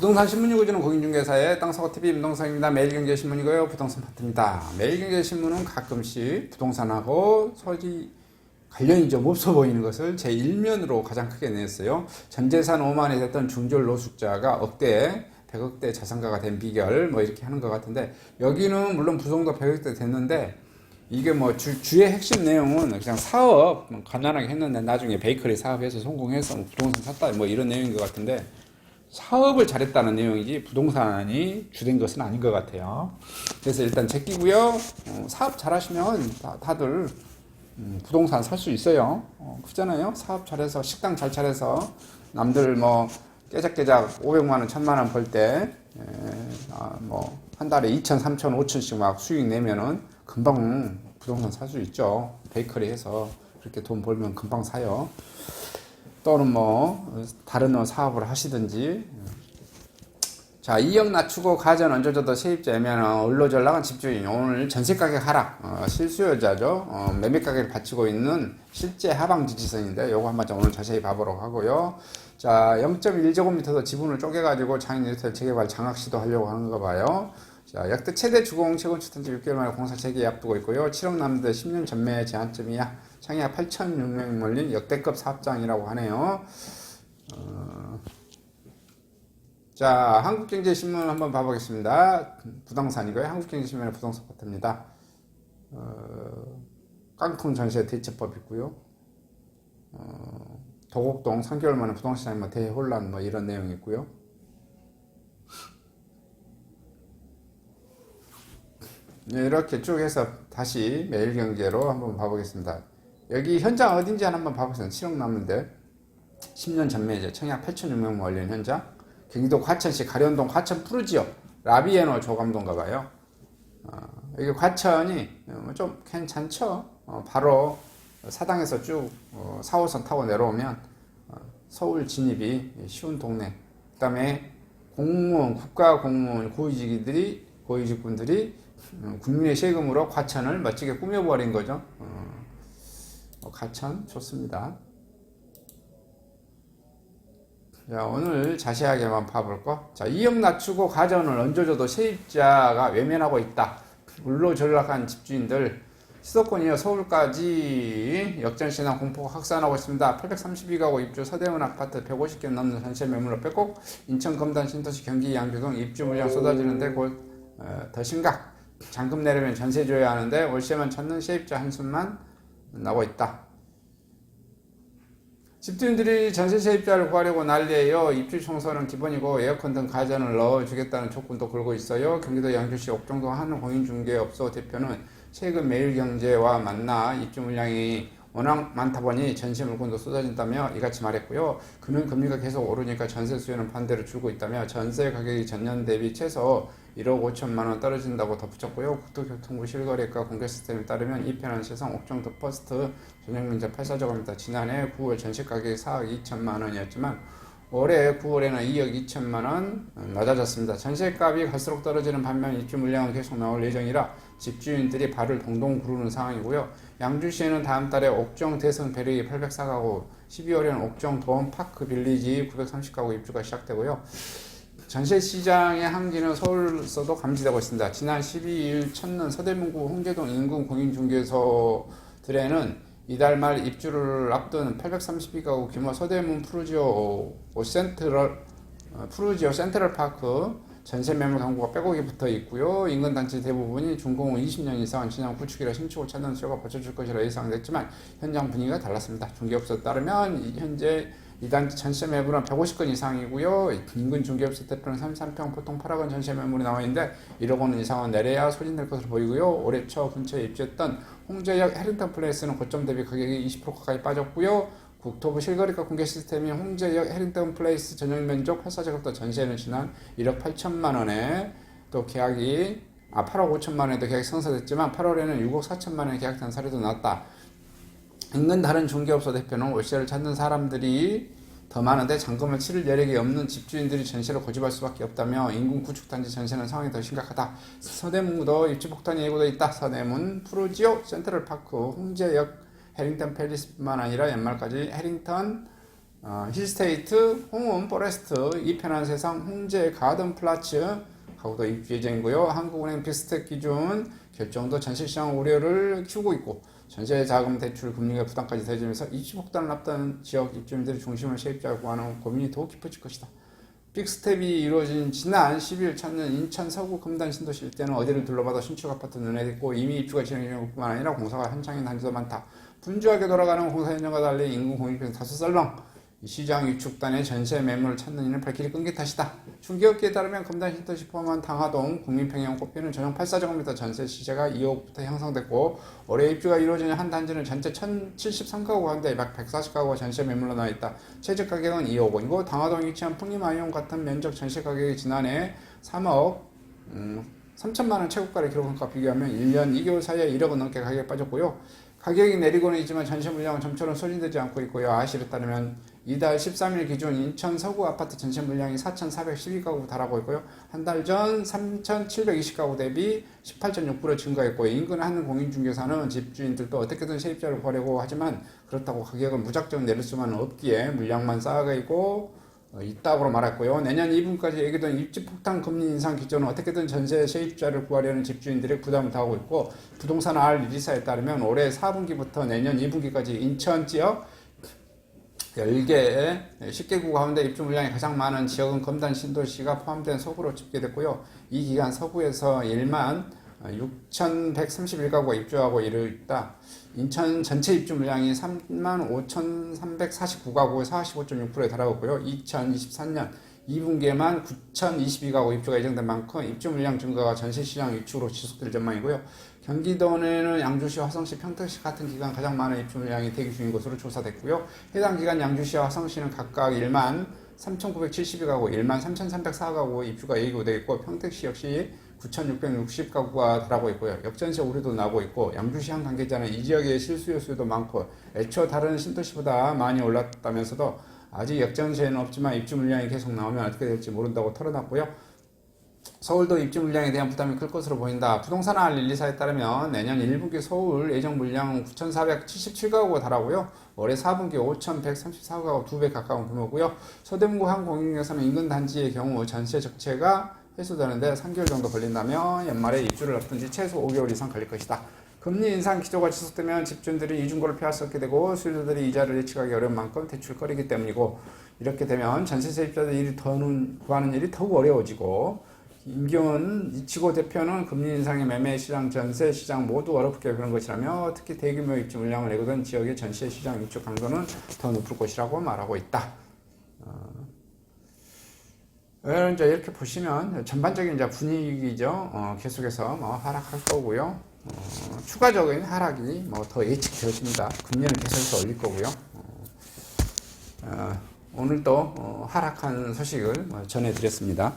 부동산 신문 읽어주는 공인중개사의 땅사고TV 임동성입니다. 매일경제신문이고요. 부동산 파트입니다. 매일경제신문은 가끔씩 부동산하고 서지 관련이 좀 없어 보이는 것을 제 1면으로 가장 크게 냈어요. 전재산 5만이 됐던 중졸 노숙자가 억대 100억대 자산가가 된 비결 뭐 이렇게 하는 것 같은데, 여기는 물론 부동도 100억대 됐는데 이게 뭐 주의 핵심 내용은 그냥 사업 간단하게 했는데 나중에 베이커리 사업해서 성공해서 뭐 부동산 샀다 뭐 이런 내용인 것 같은데, 사업을 잘했다는 내용이지 부동산이 주된 것은 아닌 것 같아요. 그래서 일단 제끼고요. 사업 잘하시면 다들 부동산 살 수 있어요. 그렇잖아요. 사업 잘해서 식당 잘 차려서 남들 뭐 깨작깨작 500만원 1000만원 벌 때 뭐 한 달에 2000, 3000, 5000씩 막 수익 내면은 금방 부동산 살 수 있죠. 베이커리 해서 그렇게 돈 벌면 금방 사요. 또는 뭐 다른 사업을 하시든지. 자, 2억 낮추고 가전 얹어줘도 세입자면 을로전락한 집주인. 오늘 전세가격 하락, 실수요자죠. 매매가격을 받치고 있는 실제 하방 지지선인데 요거 한번 오늘 자세히 봐보도록 하고요. 자, 0.1제곱미터도 지분을 쪼개가지고 장인주택 재개발 장악 시도하려고 하는 거 봐요. 자, 역대 최대 주공 재건축 단지 6개월 만에 공사 재개 앞두고 있고요. 7억 남는데 10년 전매 제한점이야. 창의약 8,600명 몰린 역대급 사업장이라고 하네요. 자, 한국경제신문 한번 봐보겠습니다. 부동산이고요. 한국경제신문의 부동산 파트입니다. 깡통 전세 대처법 있고요. 도곡동 3개월 만에 부동산이 뭐 대혼란 뭐 이런 내용이 있고요. 이렇게 쭉 해서 다시 매일경제로 한번 봐보겠습니다. 여기 현장 어딘지 한번 봐보겠습니다. 7억 남는데 10년 전매제 청약 8,600명 몰린 현장. 경기도 과천시 가련동 과천 푸르지오 라비에노 조감동가 봐요. 여기 과천이 좀 괜찮죠. 바로 사당에서 쭉 4호선 타고 내려오면 서울 진입이 쉬운 동네. 그 다음에 공무원, 국가 공무원 고위직분들이 국민의 세금으로 과천을 멋지게 꾸며버린 거죠. 과천 좋습니다. 자, 오늘 자세하게 한번 봐볼까? 자, 2억 낮추고 가전을 얹어줘도 세입자가 외면하고 있다. 울로전락한 집주인들, 수도권이요 서울까지 역전시장 공포가 확산하고 있습니다. 832가구 입주 서대문 아파트 150개 넘는 전세 매물로 빼고 인천 검단 신도시 경기 양주 등 입주 물량 쏟아지는데 곧 더 심각. 잔금 내려면 전세 줘야 하는데 월세만 찾는 세입자 한숨만 나고 있다. 집주인들이 전세 세입자를 구하려고 난리예요. 입주 청소는 기본이고 에어컨 등 가전을 넣어주겠다는 조건도 걸고 있어요. 경기도 양주시 옥정동 한 공인중개업소 대표는 최근 매일경제와 만나 입주 물량이 워낙 많다 보니 전세 물건도 쏟아진다며 이같이 말했고요. 그는 금리가 계속 오르니까 전세 수요는 반대로 줄고 있다며 전세 가격이 전년 대비 최소 1억 5천만 원 떨어진다고 덧붙였고요. 국토교통부 실거래가 공개 시스템에 따르면 이 편한 세상 옥정도 퍼스트 전용 면적 84제곱미터 지난해 9월 전세 가격이 4억 2천만 원이었지만 올해 9월에는 2억 2천만 원 낮아졌습니다. 전세값이 갈수록 떨어지는 반면 입주 물량은 계속 나올 예정이라 집주인들이 발을 동동 구르는 상황이고요. 양주시에는 다음 달에 옥정 대성 베르기 804가구, 12월에는 옥정 도원파크 빌리지 930가구 입주가 시작되고요. 전세시장의 한기는 서울서도 감지되고 있습니다. 지난 12일 첫눈 서대문구 홍제동 인근 공인중개소들에는 이달 말 입주를 앞둔 832가구 규모 서대문 푸르지오 센트럴파크 전세 매물 광고가 빼곡히 붙어 있고요. 인근 단지 대부분이 준공후 20년 이상 진양 구축이라 신축을 찾는 수요가 버텨줄 것이라 예상됐지만 현장 분위기가 달랐습니다. 중개업소에 따르면 현재 이 단지 전세 매물은 150건 이상이고요. 인근 중개업소 대표는 33평 보통 8억원 전세 매물이 나와 있는데 1억 원 이상은 내려야 소진될 것으로 보이고요. 올해 초 근처에 입주했던 홍제역 해링턴 플레이스는 고점 대비 가격이 20% 가까이 빠졌고요. 국토부 실거래가 공개 시스템인 홍제역 해링턴 플레이스 전용 면적 84제곱미터 전세는 지난 1억 8천만 원에 또 계약이 8억 5천만 원에도 계약이 성사됐지만 8월에는 6억 4천만 원에 계약된 사례도 나왔다. 인근 다른 중개업소 대표는 월세를 찾는 사람들이 더 많은데 잔금을 치를 여력이 없는 집주인들이 전세를 고집할 수밖에 없다며 인근 구축단지 전세는 상황이 더 심각하다. 서대문구도 입주 폭탄이 예고돼 있다. 서대문 푸르지오 센트럴파크 홍제역 해링턴 팰리스뿐만 아니라 연말까지 해링턴 힐스테이트, 홍은, 포레스트, 이편한 세상, 홍제, 가든 플라츠 하고도 입주 예정이고요. 한국은행 비스텍 기준 결정도 전세시장 우려를 키우고 있고 전세 자금 대출 금리가 부담까지 대지면서 입지 폭탄을 앞둔 지역 입주민들이 중심을 세입자를 구하는 고민이 더욱 깊어질 것이다. 빅스텝이 이루어진 지난 10일 첫는 인천 서구 금단 신도시 일대는 어디를 둘러봐도 신축 아파트 눈에 띄고 이미 입주가 진행 중일 뿐만 아니라 공사가 한창인 단지도 많다. 분주하게 돌아가는 공사 현장과 달리 인구 공익에서 다소 썰렁. 시장 위축단의 전세 매물을 찾는 이는 발길이 끈기 탓이다. 중개업계에 따르면 금단 신도시 포함한 당하동, 국민평양 꼽히는 전용 84제곱미터 전세 시세가 2억부터 형성됐고 올해 입주가 이루어지는 한 단지는 전체 1073가구 가운데 약 140가구가 전세 매물로 나와있다. 최저 가격은 2억 원이고 당하동에 위치한 풍림아이온 같은 면적 전세 가격이 지난해 3억 3천만원 최고가를 기록한 것과 비교하면 1년 2개월 사이에 1억원 넘게 가격이 빠졌고요. 가격이 내리고는 있지만 전세 물량은 점처럼 소진되지 않고 있고요. 아시를 따르면 이달 13일 기준 인천 서구 아파트 전세 물량이 4,412가구 달하고 있고요. 한 달 전 3,720가구 대비 18.6% 증가했고 인근 한 공인중개사는 집주인들도 어떻게든 세입자를 구하려고 하지만 그렇다고 가격을 무작정 내릴 수만은 없기에 물량만 쌓아가고 있다고 말했고요. 내년 2분까지 예기된 입지 폭탄 금리 인상 기조는 어떻게든 전세 세입자를 구하려는 집주인들이 부담을 당하고 있고 부동산 R124에 따르면 올해 4분기부터 내년 2분기까지 인천 지역 10개 10개구 가운데 입주 물량이 가장 많은 지역은 검단 신도시가 포함된 서구로 집계됐고요. 이 기간 서구에서 1만 6,131가구가 입주하고 있다. 인천 전체 입주 물량이 35,349가구의 45.6%에 달하고 있고요. 2023년 2분기에만 9,022가구 입주가 예정된 만큼 입주 물량 증가가 전세시장 위축으로 지속될 전망이고요. 경기도내는 양주시, 화성시, 평택시 같은 기간 가장 많은 입주 물량이 대기 중인 것으로 조사됐고요. 해당 기간 양주시와 화성시는 각각 1만 3,972가구, 1만 3,304가구 입주가 예고되어 있고 평택시 역시 9,660가구가 달하고 있고요. 역전세 우려도 나오고 있고 양주시 한 관계자는 이 지역의 실수요 수요도 많고 애초 다른 신도시보다 많이 올랐다면서도 아직 역전세는 없지만 입주 물량이 계속 나오면 어떻게 될지 모른다고 털어놨고요. 서울도 입주 물량에 대한 부담이 클 것으로 보인다. 부동산 R124에 따르면 내년 1분기 서울 예정 물량은 9,477가구가 달하고요. 올해 4분기 5,134가구 2배 가까운 규모고요. 서대문구 한 공인중개사는 인근 단지의 경우 전세 적체가 해소되는데 3개월 정도 걸린다면 연말에 입주를 앞둔 지 최소 5개월 이상 걸릴 것이다. 금리 인상 기조가 지속되면 집주인들이 이중고를 피할 수 없게 되고 수요자들이 이자를 예측하기 어려운 만큼 대출거리기 때문이고 이렇게 되면 전세 세입자들이 구하는 일이 더욱 어려워지고 임기훈 이치고 대표는 금리 인상의 매매 시장, 전세 시장 모두 어렵게 그런 것이라며 특히 대규모 입주 물량을 내거든 지역의 전세 시장 위축 강도는 더 높을 것이라고 말하고 있다. 이제 이렇게 보시면 전반적인 이제 분위기죠. 계속해서 하락할 거고요. 추가적인 하락이 더 예측되어집니다. 금리는 계속해서 올릴 거고요. 오늘도 하락한 소식을 전해드렸습니다.